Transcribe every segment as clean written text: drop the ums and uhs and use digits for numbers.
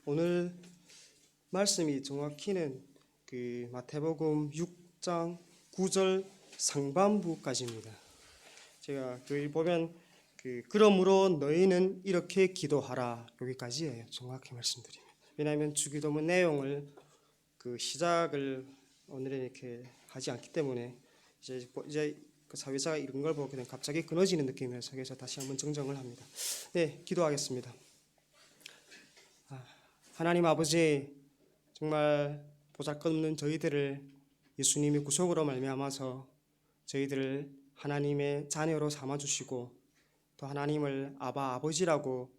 오늘 말씀이 정확히는 마태복음 6장 9절 상반부까지입니다. 제가 여기 보면 그러므로 너희는 이렇게 기도하라 여기까지예요. 정확히 말씀드리면. 왜냐하면 주기도문 내용을 시작을 오늘은 이렇게 하지 않기 때문에 이제 그 사회자가 이런 걸 보고 그냥 갑자기 끊어지는 느낌이어서 그래서 다시 한번 정정을 합니다. 네, 기도하겠습니다. 하나님 아버지, 정말 보잘것없는 저희들을 예수님이 구속으로 말미암아서 저희들을 하나님의 자녀로 삼아주시고 또 하나님을 아바 아버지라고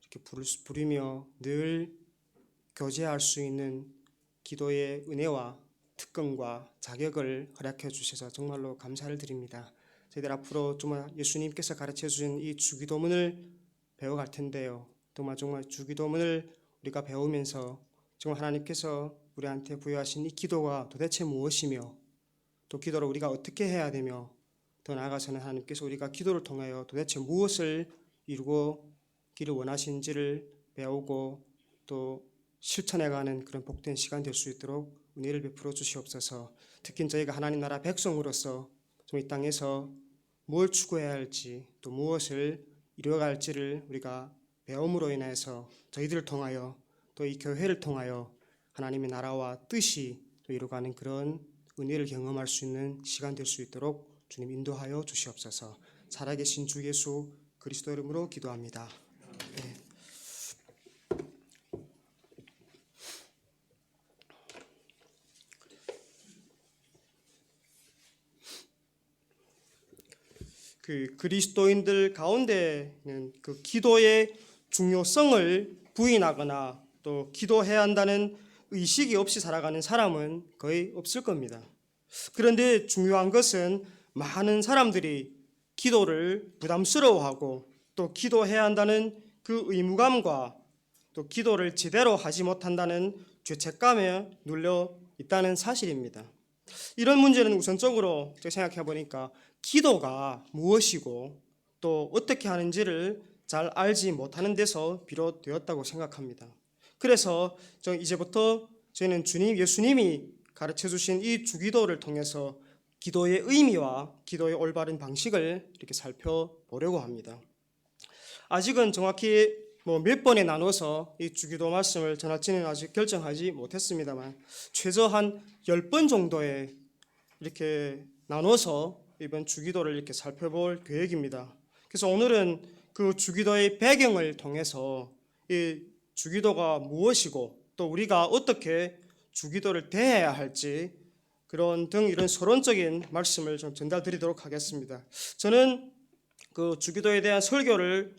이렇게 부르며 늘 교제할 수 있는 기도의 은혜와 특권과 자격을 허락해 주셔서 정말로 감사를 드립니다. 저희들 앞으로 정말 예수님께서 가르쳐 주신 이 주기도문을 배워갈 텐데요. 정말 주기도문을 우리가 배우면서 정말 하나님께서 우리한테 부여하신 이 기도가 도대체 무엇이며 또 기도를 우리가 어떻게 해야 되며 더 나아가서는 하나님께서 우리가 기도를 통하여 도대체 무엇을 이루기를 원하시는지를 배우고 또 실천해가는 그런 복된 시간 될 수 있도록 은혜를 베풀어 주시옵소서. 특히 저희가 하나님 나라 백성으로서 이 땅에서 뭘 추구해야 할지 또 무엇을 이루어갈지를 우리가 배움으로 인해서 저희들을 통하여 또 이 교회를 통하여 하나님의 나라와 뜻이 또 이루어가는 그런 은혜를 경험할 수 있는 시간 될 수 있도록 주님 인도하여 주시옵소서. 살아계신 주 예수 그리스도 이름으로 기도합니다. 네. 그리스도인들 가운데는 기도의 중요성을 부인하거나 또 기도해야 한다는 의식이 없이 살아가는 사람은 거의 없을 겁니다. 그런데 중요한 것은 많은 사람들이 기도를 부담스러워하고 또 기도해야 한다는 그 의무감과 또 기도를 제대로 하지 못한다는 죄책감에 눌려 있다는 사실입니다. 이런 문제는 우선적으로 제가 생각해 보니까 기도가 무엇이고 또 어떻게 하는지를 잘 알지 못하는 데서 비롯되었다고 생각합니다. 그래서 이제부터 저희는 예수님이 가르쳐 주신 이 주기도를 통해서 기도의 의미와 기도의 올바른 방식을 이렇게 살펴보려고 합니다. 아직은 정확히 몇 번에 나눠서 이 주기도 말씀을 전할지는 아직 결정하지 못했습니다만 최소 한 10번 정도에 이렇게 나눠서 이번 주기도를 이렇게 살펴볼 계획입니다. 그래서 오늘은 그 주기도의 배경을 통해서 이 주기도가 무엇이고 또 우리가 어떻게 주기도를 대해야 할지 이런 서론적인 말씀을 좀 전달드리도록 하겠습니다. 저는 그 주기도에 대한 설교를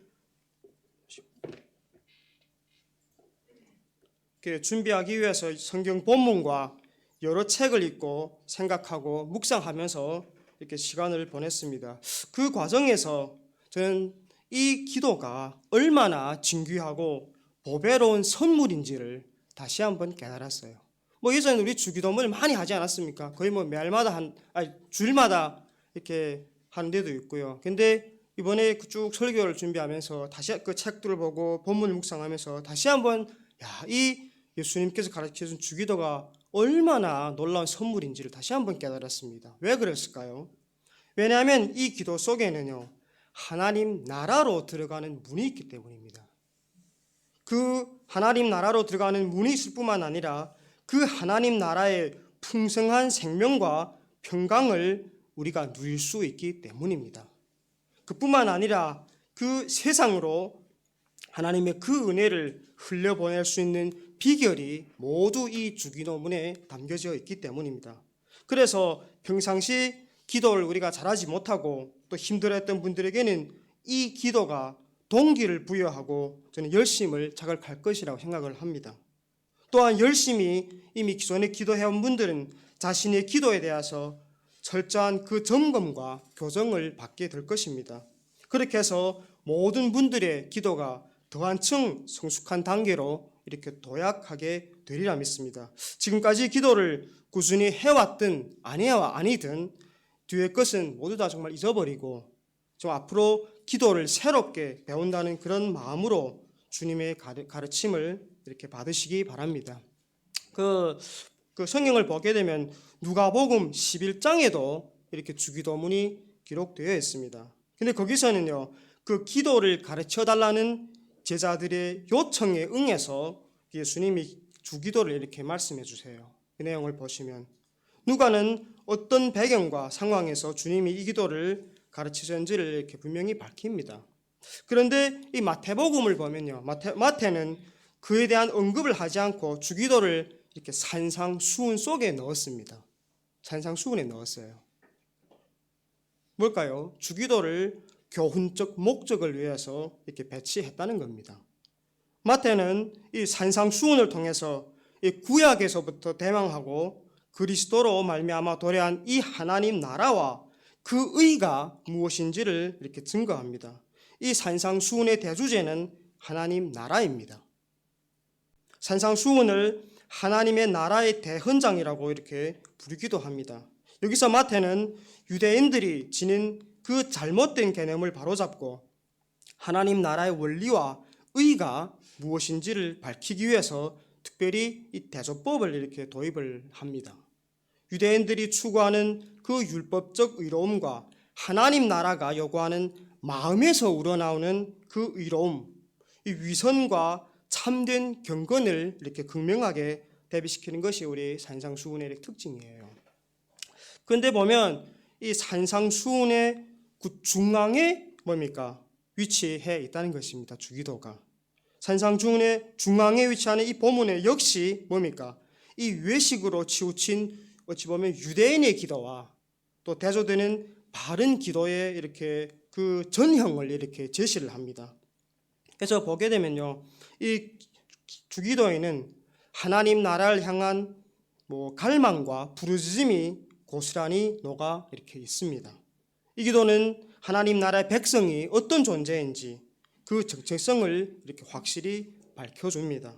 준비하기 위해서 성경 본문과 여러 책을 읽고 생각하고 묵상하면서 이렇게 시간을 보냈습니다. 그 과정에서 저는 이 기도가 얼마나 진귀하고 보배로운 선물인지를 다시 한번 깨달았어요. 예전에 우리 주기도문을 많이 하지 않았습니까? 거의 매일마다 주일마다 이렇게 하는 데도 있고요. 근데 이번에 쭉 설교를 준비하면서 다시 그 책들을 보고 본문을 묵상하면서 다시 한번 이 예수님께서 가르쳐준 주기도가 얼마나 놀라운 선물인지를 다시 한번 깨달았습니다. 왜 그랬을까요? 왜냐하면 이 기도 속에는요, 하나님 나라로 들어가는 문이 있기 때문입니다. 그 하나님 나라로 들어가는 문이 있을 뿐만 아니라 그 하나님 나라의 풍성한 생명과 평강을 우리가 누릴 수 있기 때문입니다. 그뿐만 아니라 그 세상으로 하나님의 그 은혜를 흘려보낼 수 있는 비결이 모두 이 주기도문에 담겨져 있기 때문입니다. 그래서 평상시 기도를 우리가 잘하지 못하고 또 힘들어했던 분들에게는 이 기도가 동기를 부여하고 저는 열심을 자극할 것이라고 생각을 합니다. 또한 열심히 이미 기존에 기도해온 분들은 자신의 기도에 대해서 철저한 그 점검과 교정을 받게 될 것입니다. 그렇게 해서 모든 분들의 기도가 더 한층 성숙한 단계로 이렇게 도약하게 되리라 믿습니다. 지금까지 기도를 꾸준히 해왔든 아니든 뒤의 것은 모두 다 정말 잊어버리고 좀 앞으로 기도를 새롭게 배운다는 그런 마음으로 주님의 가르침을 이렇게 받으시기 바랍니다. 그 성경을 보게 되면 누가복음 11장에도 이렇게 주기도문이 기록되어 있습니다. 근데 거기서는요, 그 기도를 가르쳐 달라는 제자들의 요청에 응해서 예수님이 주기도를 이렇게 말씀해 주세요. 그 내용을 보시면 누가는 어떤 배경과 상황에서 주님이 이 기도를 가르치셨는지를 이렇게 분명히 밝힙니다. 그런데 이 마태복음을 보면요, 마태는 그에 대한 언급을 하지 않고 주기도를 이렇게 산상수훈 속에 넣었습니다. 산상수훈에 넣었어요. 뭘까요? 주기도를 교훈적 목적을 위해서 이렇게 배치했다는 겁니다. 마태는 이 산상수훈을 통해서 이 구약에서부터 대망하고 그리스도로 말미암아 도래한 이 하나님 나라와 그 의가 무엇인지를 이렇게 증거합니다. 이 산상수훈의 대주제는 하나님 나라입니다. 산상수훈을 하나님의 나라의 대헌장이라고 이렇게 부르기도 합니다. 여기서 마태는 유대인들이 지닌 그 잘못된 개념을 바로잡고 하나님 나라의 원리와 의가 무엇인지를 밝히기 위해서 특별히 이 대조법을 이렇게 도입을 합니다. 유대인들이 추구하는 그 율법적 의로움과 하나님 나라가 요구하는 마음에서 우러나오는 그 의로움, 이 위선과 참된 경건을 이렇게 극명하게 대비시키는 것이 우리 산상수훈의 특징이에요. 그런데 보면 이 산상수훈의 그 중앙에 뭡니까? 위치해 있다는 것입니다. 주기도가. 산상수훈의 중앙에 위치하는 이 본문에 역시 뭡니까? 이 외식으로 치우친 어찌 보면 유대인의 기도와 또 대조되는 바른 기도의 이렇게 그 전형을 이렇게 제시를 합니다. 그래서 보게 되면요, 이 주기도에는 하나님 나라를 향한 갈망과 부르짖음이 고스란히 녹아 이렇게 있습니다. 이 기도는 하나님 나라의 백성이 어떤 존재인지 그 정체성을 이렇게 확실히 밝혀줍니다.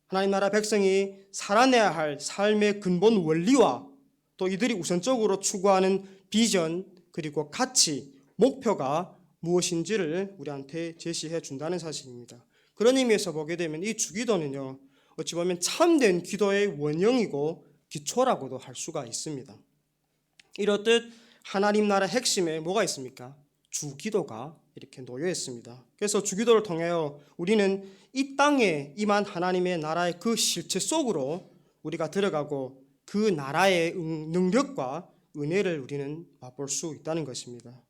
하나님 나라 백성이 살아내야 할 삶의 근본 원리와 또 이들이 우선적으로 추구하는 비전 그리고 가치, 목표가 무엇인지를 우리한테 제시해 준다는 사실입니다. 그런 의미에서 보게 되면 이 주기도는요, 어찌 보면 참된 기도의 원형이고 기초라고도 할 수가 있습니다. 이렇듯 하나님 나라 핵심에 뭐가 있습니까? 주기도가 이렇게 놓여 있습니다. 그래서 주기도를 통하여 우리는 이 땅에 임한 하나님의 나라의 그 실체 속으로 우리가 들어가고 그 나라의 능력과 은혜를 우리는 맛볼 수 있다는 것입니다.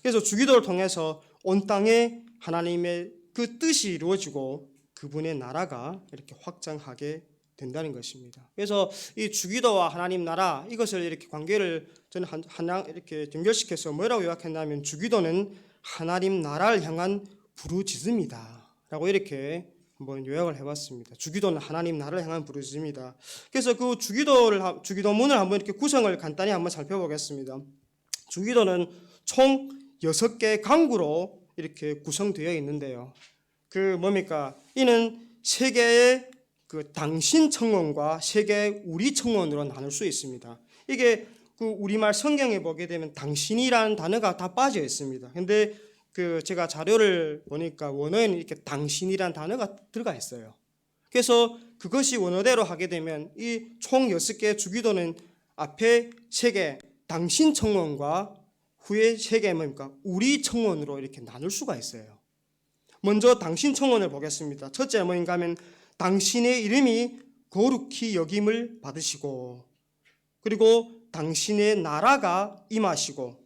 그래서 주기도를 통해서 온 땅에 하나님의 그 뜻이 이루어지고 그분의 나라가 이렇게 확장하게 된다는 것입니다. 그래서 이 주기도와 하나님 나라 이것을 이렇게 관계를 저는 하나 이렇게 연결시켜서 뭐라고 요약했냐면 주기도는 하나님 나라를 향한 부르짖음이다라고 이렇게 한번 요약을 해봤습니다. 주기도는 하나님 나라를 향한 부르짖음이다. 그래서 그 주기도문을 한번 이렇게 구성을 간단히 한번 살펴보겠습니다. 주기도는 총 6개의 강구로 이렇게 구성되어 있는데요. 그 뭡니까? 이는 세 개의 그 당신 청원과 세 개의 우리 청원으로 나눌 수 있습니다. 이게 그 우리말 성경에 보게 되면 당신이라는 단어가 다 빠져 있습니다. 근데 그 제가 자료를 보니까 원어에는 이렇게 당신이라는 단어가 들어가 있어요. 그래서 그것이 원어대로 하게 되면 이 총 6개의 주기도는 앞에 3개 당신 청원과 후에 3개 뭡니까? 우리 청원으로 이렇게 나눌 수가 있어요. 먼저 당신 청원을 보겠습니다. 첫째 뭐인가 하면 당신의 이름이 거룩히 여김을 받으시고 그리고 당신의 나라가 임하시고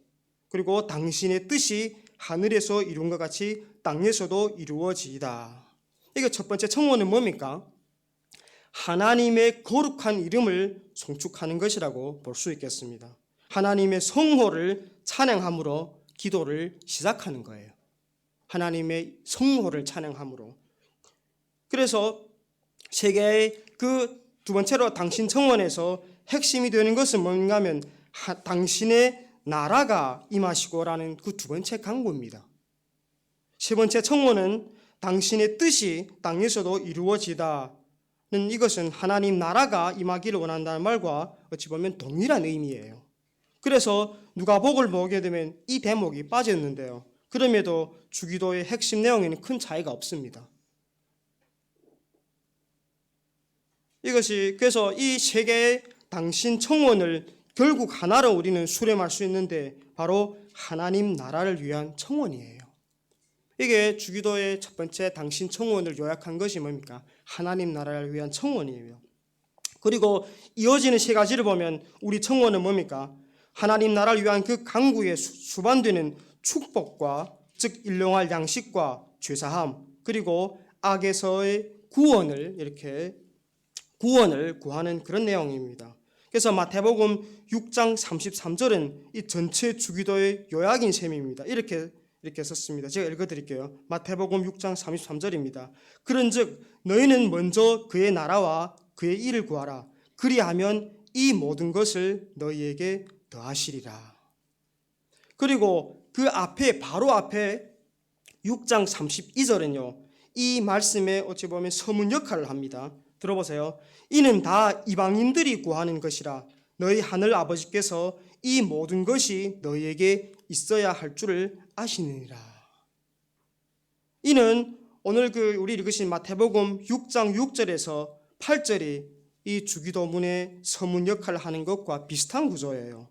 그리고 당신의 뜻이 하늘에서 이룬 것 같이 땅에서도 이루어지이다. 이거 첫 번째 청원은 뭡니까? 하나님의 거룩한 이름을 송축하는 것이라고 볼 수 있겠습니다. 하나님의 성호를 찬양함으로 기도를 시작하는 거예요. 하나님의 성호를 찬양함으로. 그래서 세계의 그 두 번째로 당신 청원에서 핵심이 되는 것은 뭔가 하면 당신의 나라가 임하시고라는 그 두 번째 강구입니다. 세 번째 청원은 당신의 뜻이 땅에서도 이루어지다는 이것은 하나님 나라가 임하기를 원한다는 말과 어찌 보면 동일한 의미예요. 그래서 누가복음을 보게 되면 이 대목이 빠졌는데요. 그럼에도 주기도의 핵심 내용에는 큰 차이가 없습니다. 이것이 그래서 이 세 개의 당신 청원을 결국 하나로 우리는 수렴할 수 있는데 바로 하나님 나라를 위한 청원이에요. 이게 주기도의 첫 번째 당신 청원을 요약한 것이 뭡니까? 하나님 나라를 위한 청원이에요. 그리고 이어지는 세 가지를 보면 우리 청원은 뭡니까? 하나님 나라를 위한 그 강구에 수반되는 축복과 즉 일용할 양식과 죄사함 그리고 악에서의 구원을 이렇게 구원을 구하는 그런 내용입니다. 그래서 마태복음 6장 33절은 이 전체 주기도의 요약인 셈입니다. 이렇게 썼습니다. 제가 읽어드릴게요. 마태복음 6장 33절입니다. 그런즉 너희는 먼저 그의 나라와 그의 일을 구하라. 그리하면 이 모든 것을 너희에게 더하시리라. 그리고 그 앞에 바로 앞에 6장 32절은요. 이 말씀에 어찌 보면 서문 역할을 합니다. 들어보세요. 이는 다 이방인들이 구하는 것이라 너희 하늘 아버지께서 이 모든 것이 너희에게 있어야 할 줄을 아시느니라. 이는 오늘 우리 읽으신 마태복음 6장 6절에서 8절이 이 주기도문의 서문 역할을 하는 것과 비슷한 구조예요.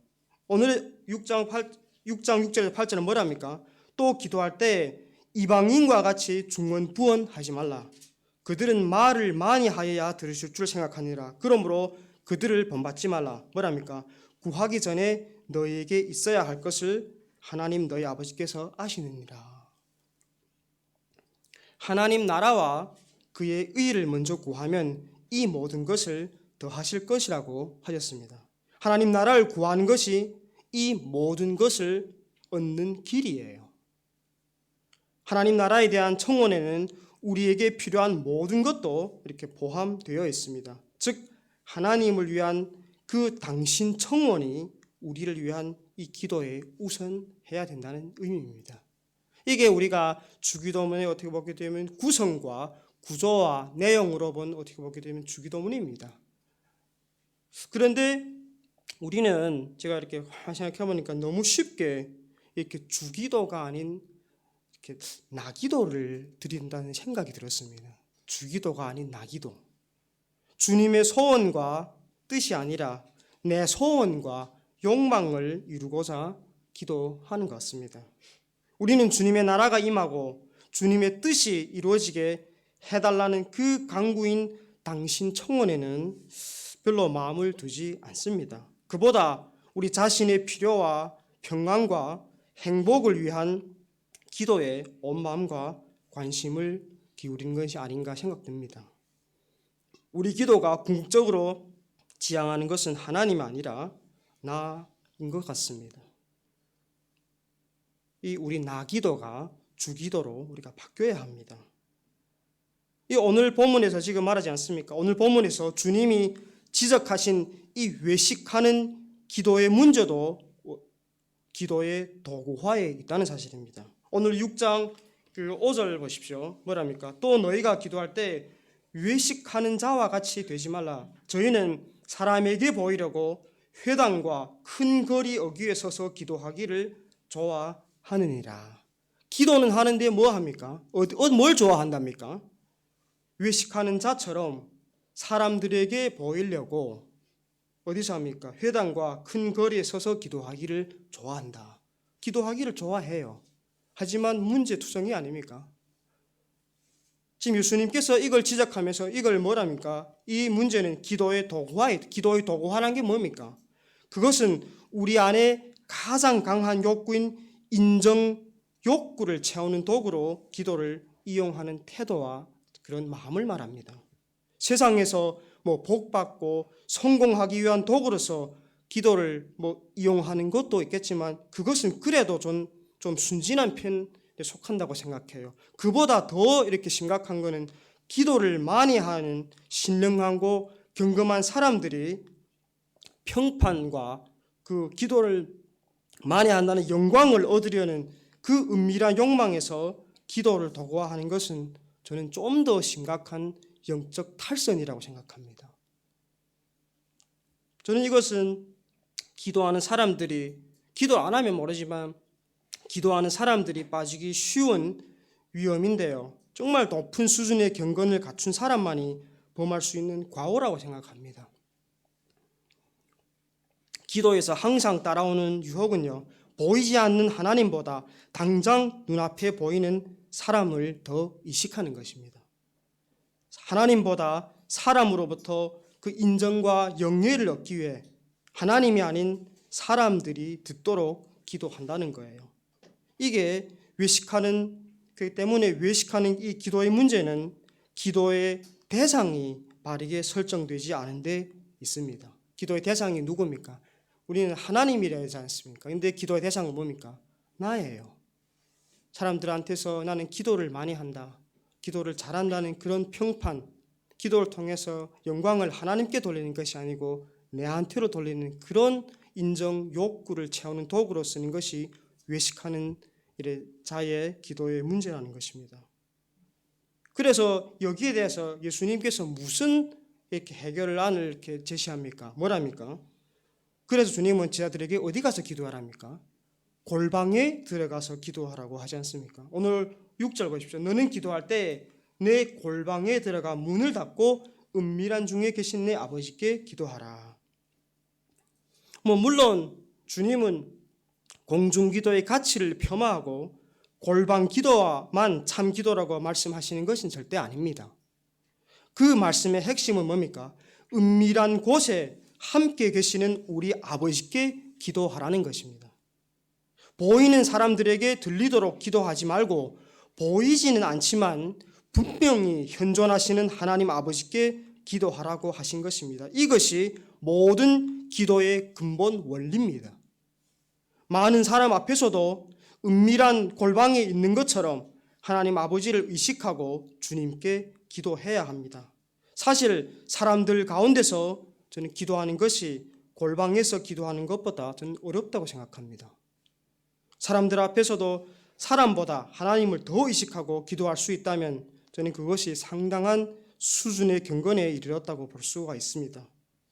오늘 6장 6절에서 8절은 뭐랍니까? 또 기도할 때 이방인과 같이 중언부언하지 말라. 그들은 말을 많이 하여야 들으실 줄 생각하니라. 그러므로 그들을 본받지 말라. 뭐랍니까? 구하기 전에 너희에게 있어야 할 것을 하나님 너희 아버지께서 아시느니라. 하나님 나라와 그의 의를 먼저 구하면 이 모든 것을 더하실 것이라고 하셨습니다. 하나님 나라를 구하는 것이 이 모든 것을 얻는 길이에요. 하나님 나라에 대한 청원에는 우리에게 필요한 모든 것도 이렇게 포함되어 있습니다. 즉 하나님을 위한 그 당신 청원이 우리를 위한 이 기도에 우선해야 된다는 의미입니다. 이게 우리가 주기도문에 어떻게 보게 되면 구성과 구조와 내용으로 어떻게 보게 되면 주기도문입니다. 그런데 우리는 제가 이렇게 생각해 보니까 너무 쉽게 이렇게 주기도가 아닌 이렇게 나기도를 드린다는 생각이 들었습니다. 주기도가 아닌 나기도. 주님의 소원과 뜻이 아니라 내 소원과 욕망을 이루고자 기도하는 것 같습니다. 우리는 주님의 나라가 임하고 주님의 뜻이 이루어지게 해달라는 그 간구인 당신 청원에는 별로 마음을 두지 않습니다. 그보다 우리 자신의 필요와 평안과 행복을 위한 기도에 온 마음과 관심을 기울이는 것이 아닌가 생각됩니다. 우리 기도가 궁극적으로 지향하는 것은 하나님이 아니라 나인 것 같습니다. 이 우리 나 기도가 주 기도로 우리가 바뀌어야 합니다. 이 오늘 본문에서 지금 말하지 않습니까? 오늘 본문에서 주님이 지적하신 이 외식하는 기도의 문제도 기도의 도구화에 있다는 사실입니다. 오늘 6장 5절 보십시오. 뭐랍니까? 또 너희가 기도할 때 외식하는 자와 같이 되지 말라. 저희는 사람에게 보이려고 회당과 큰 거리 어귀에 서서 기도하기를 좋아하느니라. 기도는 하는데 뭐 합니까? 뭘 좋아한답니까? 외식하는 자처럼 사람들에게 보이려고 어디서 합니까? 회당과 큰 거리에 서서 기도하기를 좋아한다. 기도하기를 좋아해요. 하지만 문제투성이 아닙니까? 지금 예수님께서 이걸 지적하면서 이걸 뭐랍니까? 이 문제는 기도의 도구화라는 게 뭡니까? 그것은 우리 안에 가장 강한 욕구인 인정 욕구를 채우는 도구로 기도를 이용하는 태도와 그런 마음을 말합니다. 세상에서 복받고 성공하기 위한 도구로서 기도를 이용하는 것도 있겠지만 그것은 그래도 좀 순진한 편에 속한다고 생각해요. 그보다 더 이렇게 심각한 것은 기도를 많이 하는 신령하고 경건한 사람들이 평판과 그 기도를 많이 한다는 영광을 얻으려는 그 은밀한 욕망에서 기도를 도구화하는 것은 저는 좀 더 심각한 영적 탈선이라고 생각합니다. 저는 이것은 기도하는 사람들이 기도 안 하면 모르지만 기도하는 사람들이 빠지기 쉬운 위험인데요. 정말 높은 수준의 경건을 갖춘 사람만이 범할 수 있는 과오라고 생각합니다. 기도에서 항상 따라오는 유혹은요, 보이지 않는 하나님보다 당장 눈앞에 보이는 사람을 더 의식하는 것입니다. 하나님보다 사람으로부터 그 인정과 영예를 얻기 위해 하나님이 아닌 사람들이 듣도록 기도한다는 거예요. 이게 외식하는, 그렇기 때문에 외식하는 이 기도의 문제는 기도의 대상이 바르게 설정되지 않은 데 있습니다. 기도의 대상이 누굽니까? 우리는 하나님이라 하지 않습니까? 근데 기도의 대상은 뭡니까? 나예요. 사람들한테서 나는 기도를 많이 한다, 기도를 잘한다는 그런 평판, 기도를 통해서 영광을 하나님께 돌리는 것이 아니고 내한테로 돌리는 그런 인정 욕구를 채우는 도구로 쓰는 것이 외식하는 자의 기도의 문제라는 것입니다. 그래서 여기에 대해서 예수님께서 무슨 이렇게 해결안을 이렇게 제시합니까? 뭐랍니까? 그래서 주님은 제자들에게 어디 가서 기도하랍니까? 골방에 들어가서 기도하라고 하지 않습니까? 오늘 6절 보십시오. 너는 기도할 때 내 골방에 들어가 문을 닫고 은밀한 중에 계신 내 아버지께 기도하라. 물론 주님은 공중기도의 가치를 폄하하고 골방 기도만 참 기도라고 말씀하시는 것은 절대 아닙니다. 그 말씀의 핵심은 뭡니까? 은밀한 곳에 함께 계시는 우리 아버지께 기도하라는 것입니다. 보이는 사람들에게 들리도록 기도하지 말고 보이지는 않지만 분명히 현존하시는 하나님 아버지께 기도하라고 하신 것입니다. 이것이 모든 기도의 근본 원리입니다. 많은 사람 앞에서도 은밀한 골방에 있는 것처럼 하나님 아버지를 의식하고 주님께 기도해야 합니다. 사실 사람들 가운데서 저는 기도하는 것이 골방에서 기도하는 것보다 저는 어렵다고 생각합니다. 사람들 앞에서도 사람보다 하나님을 더 의식하고 기도할 수 있다면 저는 그것이 상당한 수준의 경건에 이르렀다고 볼 수가 있습니다.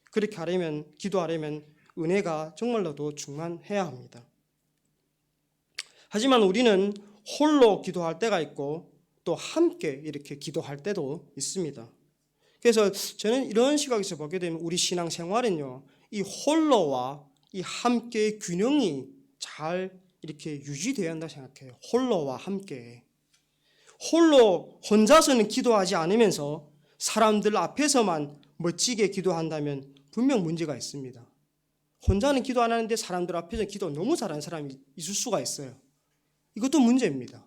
그렇게 하려면, 기도하려면 은혜가 정말로도 충만해야 합니다. 하지만 우리는 홀로 기도할 때가 있고 또 함께 이렇게 기도할 때도 있습니다. 그래서 저는 이런 시각에서 보게 되면 우리 신앙생활은요, 이 홀로와 이 함께의 균형이 잘 이렇게 유지되어야 한다고 생각해요. 홀로와 함께. 홀로 혼자서는 기도하지 않으면서 사람들 앞에서만 멋지게 기도한다면 분명 문제가 있습니다. 혼자는 기도 안 하는데 사람들 앞에서 기도 너무 잘하는 사람이 있을 수가 있어요. 이것도 문제입니다.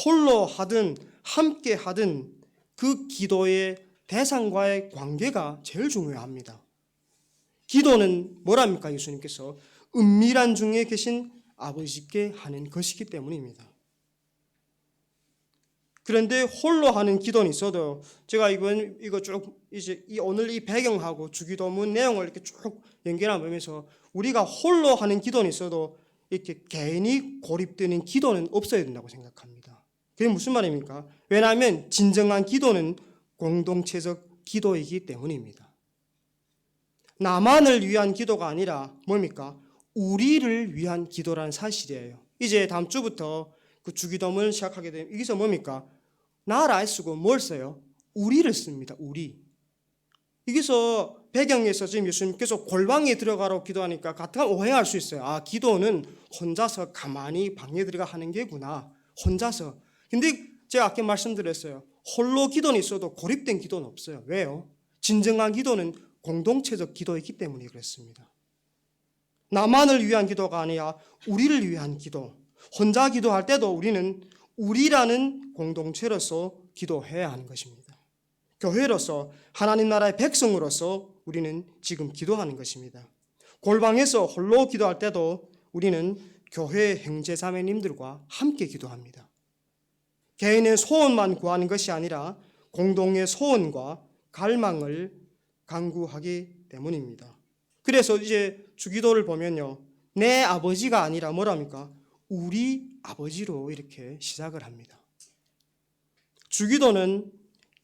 홀로 하든 함께 하든 그 기도의 대상과의 관계가 제일 중요합니다. 기도는 뭐랍니까? 예수님께서 은밀한 중에 계신 아버지께 하는 것이기 때문입니다. 그런데 홀로 하는 기도는 있어도 제가 이거 쭉 이제 오늘 이 배경하고 주기도문 내용을 이렇게 쭉 연결하면서 우리가 홀로 하는 기도는 있어도 이렇게 개인이 고립되는 기도는 없어야 된다고 생각합니다. 그게 무슨 말입니까? 왜냐하면 진정한 기도는 공동체적 기도이기 때문입니다. 나만을 위한 기도가 아니라 뭡니까? 우리를 위한 기도라는 사실이에요. 이제 다음 주부터 그 주기도문을 시작하게 되면 여기서 뭡니까? 나를 안 쓰고 뭘 써요? 우리를 씁니다. 우리. 여기서 배경에서 지금 예수님께서 골방에 들어가라고 기도하니까 가끔 오해할 수 있어요. 아, 기도는 혼자서 가만히 방에 들어가 하는 게구나. 혼자서. 근데 제가 아까 말씀드렸어요. 홀로 기도는 있어도 고립된 기도는 없어요. 왜요? 진정한 기도는 공동체적 기도이기 때문에 그렇습니다. 나만을 위한 기도가 아니라 우리를 위한 기도. 혼자 기도할 때도 우리는 우리라는 공동체로서 기도해야 하는 것입니다. 교회로서 하나님 나라의 백성으로서 우리는 지금 기도하는 것입니다. 골방에서 홀로 기도할 때도 우리는 교회 형제자매님들과 함께 기도합니다. 개인의 소원만 구하는 것이 아니라 공동의 소원과 갈망을 간구하기 때문입니다. 그래서 이제 주기도를 보면요, 내 아버지가 아니라 뭐랍니까? 우리 아버지로 이렇게 시작을 합니다. 주기도는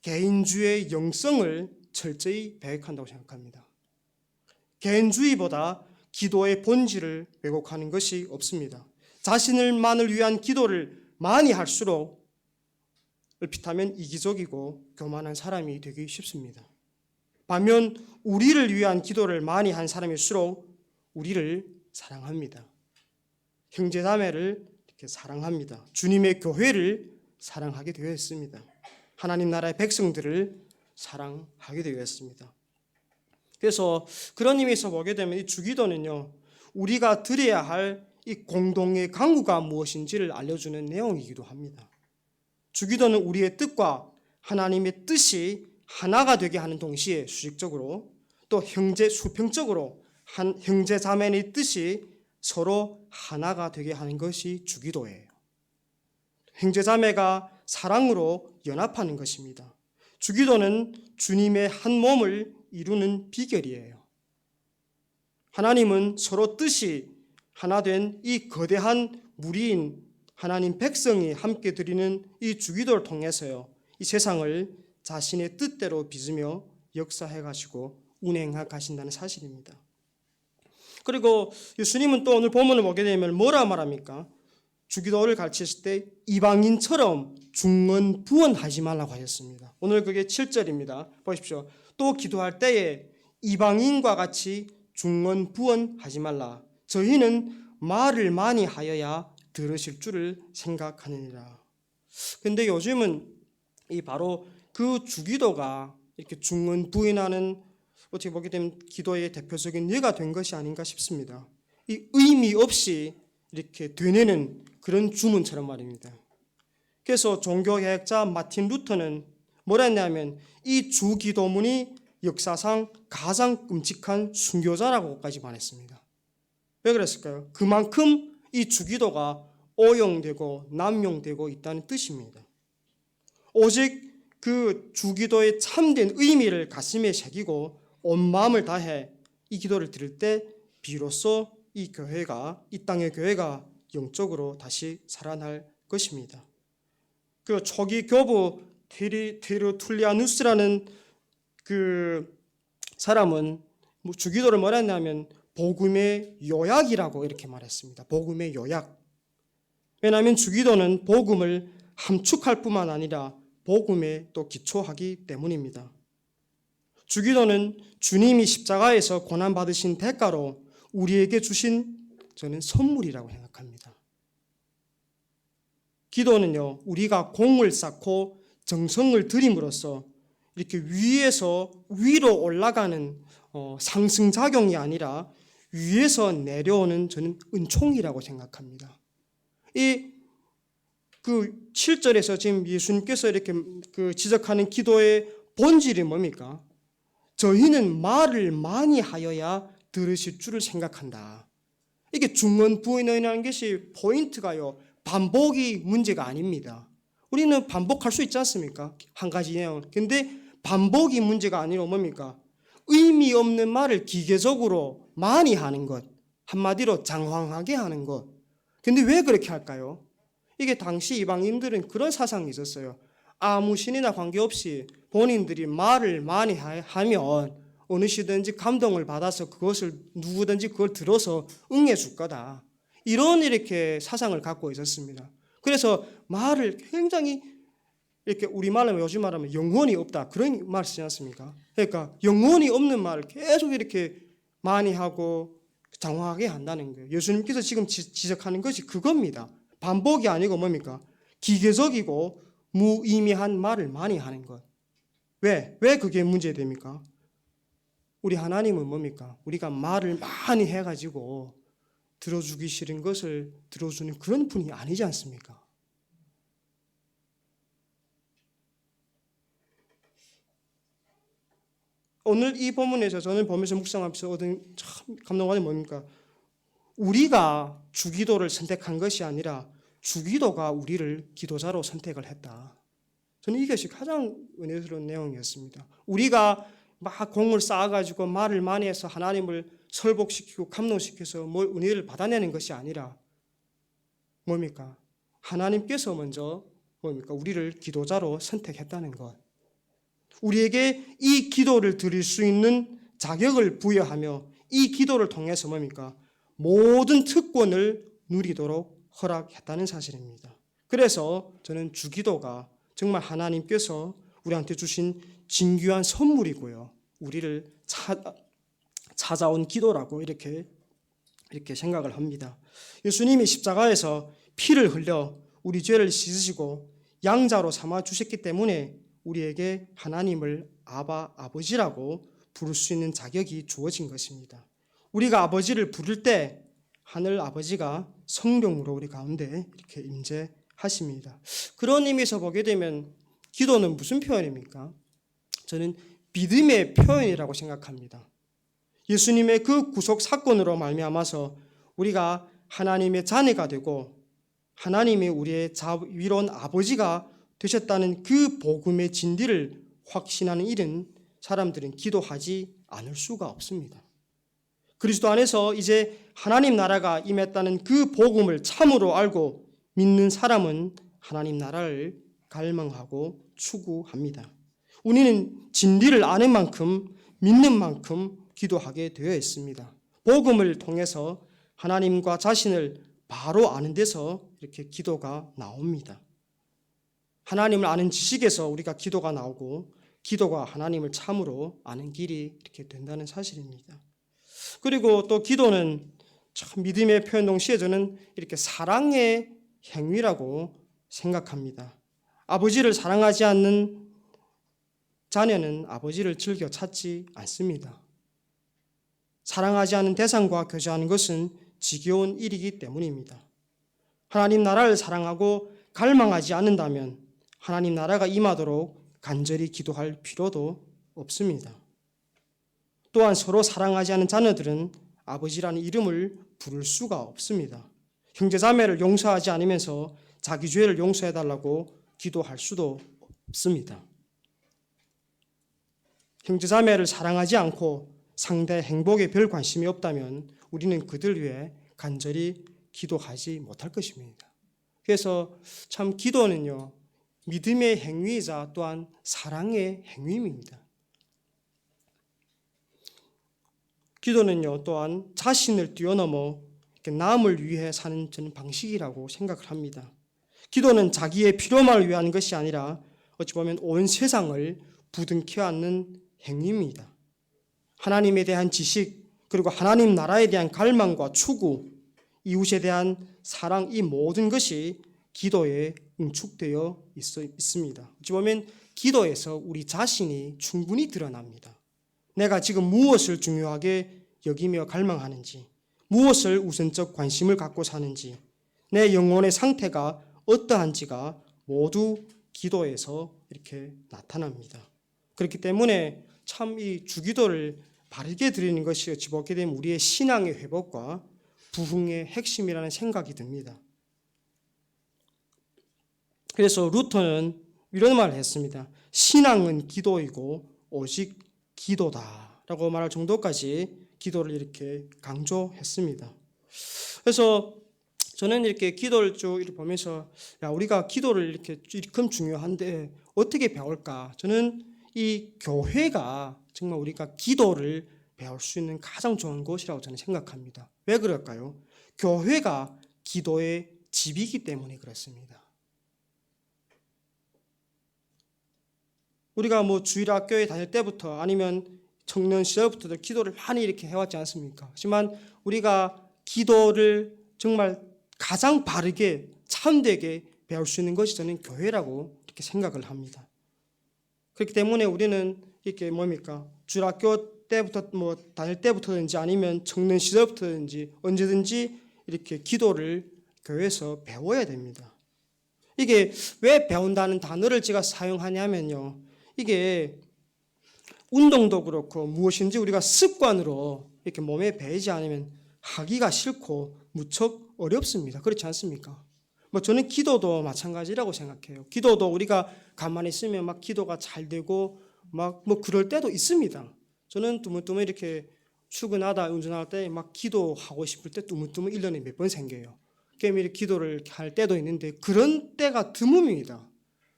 개인주의 영성을 철저히 배격한다고 생각합니다. 개인주의보다 기도의 본질을 왜곡하는 것이 없습니다. 자신을만을 위한 기도를 많이 할수록 얼핏하면 이기적이고 교만한 사람이 되기 쉽습니다. 반면 우리를 위한 기도를 많이 한 사람일수록 우리를 사랑합니다. 형제자매를 이렇게 사랑합니다. 주님의 교회를 사랑하게 되어 있습니다. 하나님 나라의 백성들을 사랑하게 되어 있습니다. 그래서 그런 의미에서 보게 되면 이 주기도는요, 우리가 드려야 할 이 공동의 강구가 무엇인지를 알려주는 내용이기도 합니다. 주기도는 우리의 뜻과 하나님의 뜻이 하나가 되게 하는 동시에 수직적으로 또 수평적으로 형제 자매의 뜻이 서로 하나가 되게 하는 것이 주기도예요. 형제 자매가 사랑으로 연합하는 것입니다. 주기도는 주님의 한 몸을 이루는 비결이에요. 하나님은 서로 뜻이 하나 된 이 거대한 무리인 하나님 백성이 함께 드리는 이 주기도를 통해서요, 이 세상을 자신의 뜻대로 빚으며 역사해 가시고 운행해 가신다는 사실입니다. 그리고 예수님은 또 오늘 본문을 보게 되면 뭐라 말합니까? 주기도를 가르치실 때 이방인처럼 중언부언하지 말라고 하셨습니다. 오늘 그게 7절입니다. 보십시오. 또 기도할 때에 이방인과 같이 중언부언하지 말라. 저희는 말을 많이 하여야 들으실 줄을 생각하느니라. 근데 요즘은 이 바로 그 주기도가 이렇게 중언부언하는 어떻게 보게 되면 기도의 대표적인 예가 된 것이 아닌가 싶습니다. 이 의미 없이 이렇게 되뇌는 그런 주문처럼 말입니다. 그래서 종교개혁자 마틴 루터는 뭐라 했냐면 이 주기도문이 역사상 가장 끔찍한 순교자라고까지 말했습니다. 왜 그랬을까요? 그만큼 이 주기도가 오용되고 남용되고 있다는 뜻입니다. 오직 그 주기도의 참된 의미를 가슴에 새기고 온 마음을 다해 이 기도를 드릴 때 비로소 이 교회가, 이 땅의 교회가 영적으로 다시 살아날 것입니다. 그 초기 교부 테르툴리아누스라는 그 사람은 주기도를 뭐라 했냐면 복음의 요약이라고 이렇게 말했습니다. 복음의 요약. 왜냐하면 주기도는 복음을 함축할 뿐만 아니라 복음에 또 기초하기 때문입니다. 주기도는 주님이 십자가에서 고난받으신 대가로 우리에게 주신 저는 선물이라고 생각합니다. 기도는요, 우리가 공을 쌓고 정성을 들임으로써 이렇게 위에서 위로 올라가는 상승작용이 아니라 위에서 내려오는 저는 은총이라고 생각합니다. 그 7절에서 지금 예수님께서 이렇게 지적하는 기도의 본질이 뭡니까? 저희는 말을 많이 하여야 들으실 줄을 생각한다. 이게 중언부언이라는 것이 포인트가요, 반복이 문제가 아닙니다. 우리는 반복할 수 있지 않습니까? 한 가지 내용. 근데 반복이 문제가 아니라 뭡니까? 의미 없는 말을 기계적으로 많이 하는 것. 한마디로 장황하게 하는 것. 근데 왜 그렇게 할까요? 이게 당시 이방인들은 그런 사상이 있었어요. 아무 신이나 관계없이 본인들이 말을 많이 하면 어느 시든지 감동을 받아서 그것을 누구든지 그걸 들어서 응해 줄 거다. 이런 이렇게 사상을 갖고 있었습니다. 그래서 말을 굉장히 이렇게 우리말로 요즘 말하면 영혼이 없다. 그런 말 쓰지 않습니까? 그러니까 영혼이 없는 말을 계속 이렇게 많이 하고 장황하게 한다는 거예요. 예수님께서 지금 지적하는 것이 그겁니다. 반복이 아니고 뭡니까? 기계적이고 무의미한 말을 많이 하는 것. 왜 그게 문제됩니까? 우리 하나님은 뭡니까? 우리가 말을 많이 해가지고 들어주기 싫은 것을 들어주는 그런 분이 아니지 않습니까? 오늘 이 본문에서 저는 보면서 묵상하면서 얻은 참 감동받은 뭡니까? 우리가 주기도를 선택한 것이 아니라 주기도가 우리를 기도자로 선택을 했다. 저는 이것이 가장 은혜스러운 내용이었습니다. 우리가 막 공을 쌓아가지고 말을 많이 해서 하나님을 설복시키고 감동시켜서 뭘 은혜를 받아내는 것이 아니라 뭡니까? 하나님께서 먼저 뭡니까? 우리를 기도자로 선택했다는 것. 우리에게 이 기도를 드릴 수 있는 자격을 부여하며 이 기도를 통해서 뭡니까? 모든 특권을 누리도록 허락했다는 사실입니다. 그래서 저는 주기도가 정말 하나님께서 우리한테 주신 진귀한 선물이고요. 우리를 찾아온 기도라고 이렇게 생각을 합니다. 예수님이 십자가에서 피를 흘려 우리 죄를 씻으시고 양자로 삼아 주셨기 때문에 우리에게 하나님을 아버지라고 부를 수 있는 자격이 주어진 것입니다. 우리가 아버지를 부를 때 하늘 아버지가 성령으로 우리 가운데 이렇게 임재하십니다. 그런 의미에서 보게 되면 기도는 무슨 표현입니까? 저는 믿음의 표현이라고 생각합니다. 예수님의 그 구속 사건으로 말미암아서 우리가 하나님의 자녀가 되고 하나님이 우리의 위로운 아버지가 되셨다는 그 복음의 진리를 확신하는 일은 사람들은 기도하지 않을 수가 없습니다. 그리스도 안에서 이제 하나님 나라가 임했다는 그 복음을 참으로 알고 믿는 사람은 하나님 나라를 갈망하고 추구합니다. 우리는 진리를 아는 만큼 믿는 만큼 기도하게 되어 있습니다. 복음을 통해서 하나님과 자신을 바로 아는 데서 이렇게 기도가 나옵니다. 하나님을 아는 지식에서 우리가 기도가 나오고 기도가 하나님을 참으로 아는 길이 이렇게 된다는 사실입니다. 그리고 또 기도는 참 믿음의 표현 동시에 저는 이렇게 사랑의 행위라고 생각합니다. 아버지를 사랑하지 않는 자녀는 아버지를 즐겨 찾지 않습니다. 사랑하지 않는 대상과 교제하는 것은 지겨운 일이기 때문입니다. 하나님 나라를 사랑하고 갈망하지 않는다면 하나님 나라가 임하도록 간절히 기도할 필요도 없습니다. 또한 서로 사랑하지 않는 자녀들은 아버지라는 이름을 부를 수가 없습니다. 형제자매를 용서하지 않으면서 자기 죄를 용서해달라고 기도할 수도 없습니다. 형제자매를 사랑하지 않고 상대 행복에 별 관심이 없다면 우리는 그들 위해 간절히 기도하지 못할 것입니다. 그래서 참 기도는요, 믿음의 행위이자 또한 사랑의 행위입니다. 기도는요, 또한 자신을 뛰어넘어 남을 위해 사는 저는 방식이라고 생각을 합니다. 기도는 자기의 필요만을 위한 것이 아니라 어찌 보면 온 세상을 부둥켜 안는 행위입니다. 하나님에 대한 지식, 그리고 하나님 나라에 대한 갈망과 추구, 이웃에 대한 사랑, 이 모든 것이 기도에 응축되어 있습니다. 어찌 보면 기도에서 우리 자신이 충분히 드러납니다. 내가 지금 무엇을 중요하게 여기며 갈망하는지, 무엇을 우선적 관심을 갖고 사는지, 내 영혼의 상태가 어떠한지가 모두 기도에서 이렇게 나타납니다. 그렇기 때문에 참 이 주기도를 바르게 드리는 것이 어찌 보게 되면 우리의 신앙의 회복과 부흥의 핵심이라는 생각이 듭니다. 그래서 루터는 이런 말을 했습니다. 신앙은 기도이고 오직 기도다라고 말할 정도까지 기도를 이렇게 강조했습니다. 그래서 저는 이렇게 기도를 쭉 이렇게 보면서 우리가 기도를 이렇게 이렇게 중요한데 어떻게 배울까? 저는 이 교회가 정말 우리가 기도를 배울 수 있는 가장 좋은 곳이라고 저는 생각합니다. 왜 그럴까요? 교회가 기도의 집이기 때문에 그렇습니다. 우리가 뭐 주일학교에 다닐 때부터 아니면 청년 시절부터도 기도를 많이 이렇게 해왔지 않습니까? 하지만 우리가 기도를 정말 가장 바르게 참되게 배울 수 있는 것이 저는 교회라고 이렇게 생각을 합니다. 그렇기 때문에 우리는 이렇게 주일학교 때부터 다닐 때부터든지 아니면 청년 시절부터든지 언제든지 이렇게 기도를 교회에서 배워야 됩니다. 이게 왜 배운다는 단어를 제가 사용하냐면요. 이게 운동도 그렇고 무엇인지 우리가 습관으로 이렇게 몸에 배이지 않으면 하기가 싫고 무척 어렵습니다. 그렇지 않습니까? 저는 기도도 마찬가지라고 생각해요. 기도도 우리가 가만히 있으면 막 기도가 잘 되고 그럴 때도 있습니다. 저는 뚜물뚜물 이렇게 출근하다 운전할 때 막 기도하고 싶을 때 뚜물뚜물 1년에 몇 번 생겨요. 이렇게 기도를 할 때도 있는데 그런 때가 드뭅니다.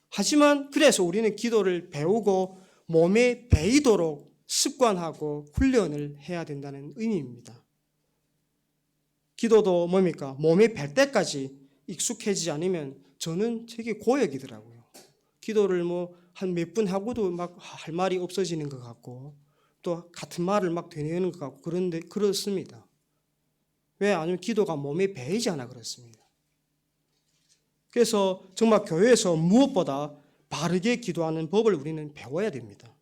하지만 그래서 우리는 기도를 배우고 몸에 배이도록 습관하고 훈련을 해야 된다는 의미입니다. 기도도 몸에 뵐 때까지 익숙해지지 않으면 저는 되게 고역이더라고요. 기도를 뭐 한 몇 분 하고도 막 할 말이 없어지는 것 같고 또 같은 말을 막 되뇌는 것 같고 그런데 그렇습니다. 왜? 아니면 기도가 몸에 배이지 않아 그렇습니다. 그래서 정말 교회에서 무엇보다 바르게 기도하는 법을 우리는 배워야 됩니다.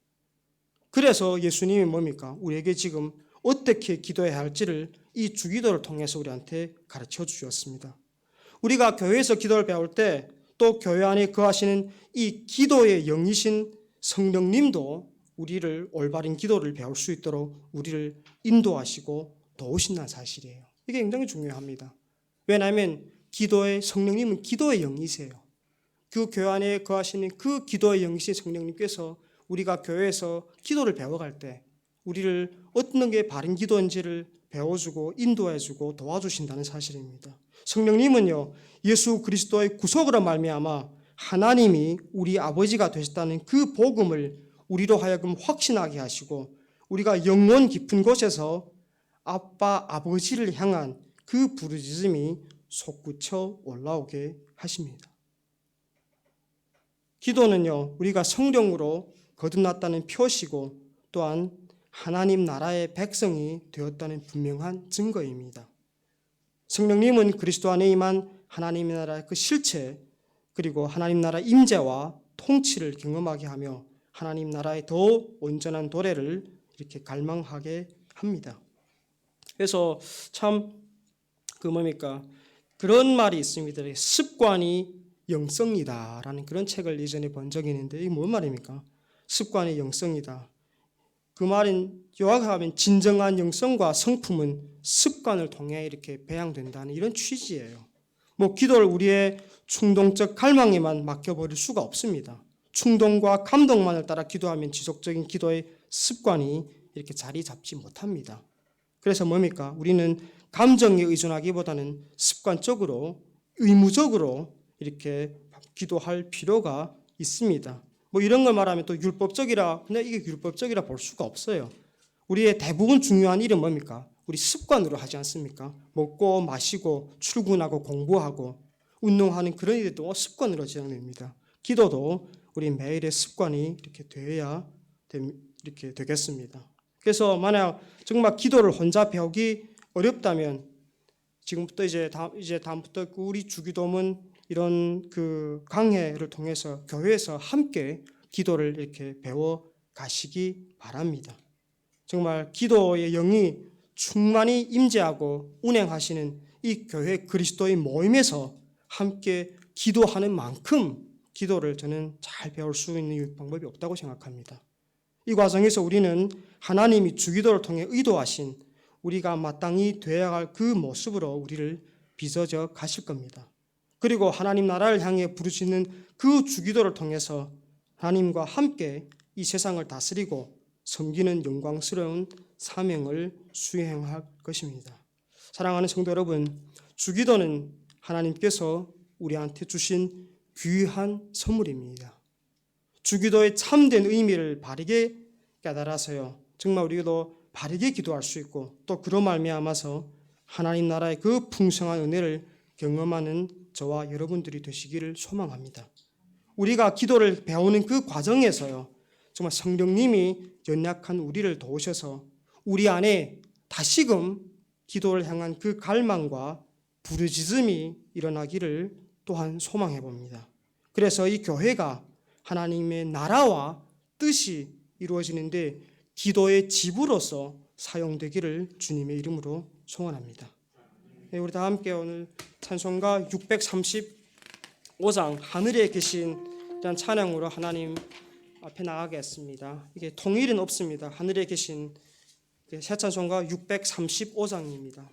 그래서 예수님이 뭡니까? 우리에게 지금 어떻게 기도해야 할지를 이 주기도를 통해서 우리한테 가르쳐 주셨습니다. 우리가 교회에서 기도를 배울 때 또 교회 안에 거하시는 이 기도의 영이신 성령님도 우리를 올바른 기도를 배울 수 있도록 우리를 인도하시고 도우신다는 사실이에요. 이게 굉장히 중요합니다. 왜냐하면 기도의 성령님은 기도의 영이세요. 그 교회 안에 거하시는 그 기도의 영이신 성령님께서 우리가 교회에서 기도를 배워갈 때 우리를 어떤 게 바른 기도인지를 배워주고 인도해주고 도와주신다는 사실입니다. 성령님은요, 예수 그리스도의 구속으로 말미암아 하나님이 우리 아버지가 되셨다는 그 복음을 우리로 하여금 확신하게 하시고 우리가 영혼 깊은 곳에서 아빠, 아버지를 향한 그 부르짖음이 솟구쳐 올라오게 하십니다. 기도는요, 우리가 성령으로 거듭났다는 표시고 또한 하나님 나라의 백성이 되었다는 분명한 증거입니다. 성령님은 그리스도 안에 임한 하나님의 나라의 그 실체 그리고 하나님 나라 임재와 통치를 경험하게 하며 하나님 나라의 더 온전한 도래를 이렇게 갈망하게 합니다. 그래서 참 그런 말이 있습니다. 습관이 영성이다라는 그런 책을 예전에 본 적이 있는데 이게 뭔 말입니까? 습관이 영성이다. 그 말은 요약하면 진정한 영성과 성품은 습관을 통해 이렇게 배양된다는 이런 취지예요. 기도를 우리의 충동적 갈망에만 맡겨버릴 수가 없습니다. 충동과 감동만을 따라 기도하면 지속적인 기도의 습관이 이렇게 자리 잡지 못합니다. 그래서 뭡니까? 우리는 감정에 의존하기보다는 습관적으로 의무적으로 이렇게 기도할 필요가 있습니다. 이런 걸 말하면 또 율법적이라, 근데 이게 율법적이라 볼 수가 없어요. 우리의 대부분 중요한 일은 뭡니까? 우리 습관으로 하지 않습니까? 먹고 마시고 출근하고 공부하고 운동하는 그런 일도 습관으로 진행됩니다. 기도도 우리 매일의 습관이 이렇게 되어야 이렇게 되겠습니다. 그래서 만약 정말 기도를 혼자 배우기 어렵다면 지금부터 이제 다음부터 우리 주기도문 이런 그 강해를 통해서 교회에서 함께 기도를 이렇게 배워 가시기 바랍니다. 정말 기도의 영이 충만히 임재하고 운행하시는 이 교회 그리스도의 모임에서 함께 기도하는 만큼 기도를 저는 잘 배울 수 있는 방법이 없다고 생각합니다. 이 과정에서 우리는 하나님이 주기도를 통해 의도하신 우리가 마땅히 되어야 할 그 모습으로 우리를 빚어져 가실 겁니다. 그리고 하나님 나라를 향해 부르시는 그 주기도를 통해서 하나님과 함께 이 세상을 다스리고 섬기는 영광스러운 사명을 수행할 것입니다. 사랑하는 성도 여러분, 주기도는 하나님께서 우리한테 주신 귀한 선물입니다. 주기도의 참된 의미를 바르게 깨달아서요, 정말 우리도 바르게 기도할 수 있고 또 그로 말미암아서 하나님 나라의 그 풍성한 은혜를 경험하는 저와 여러분들이 되시기를 소망합니다. 우리가 기도를 배우는 그 과정에서요, 정말 성령님이 연약한 우리를 도우셔서 우리 안에 다시금 기도를 향한 그 갈망과 부르짖음이 일어나기를 또한 소망해 봅니다. 그래서 이 교회가 하나님의 나라와 뜻이 이루어지는데 기도의 집으로서 사용되기를 주님의 이름으로 소원합니다. 네, 우리 다 함께 오늘 찬송가 635장 하늘에 계신 이런 찬양으로 하나님 앞에 나가겠습니다. 이게 통일은 없습니다. 하늘에 계신 새 찬송가 635장입니다.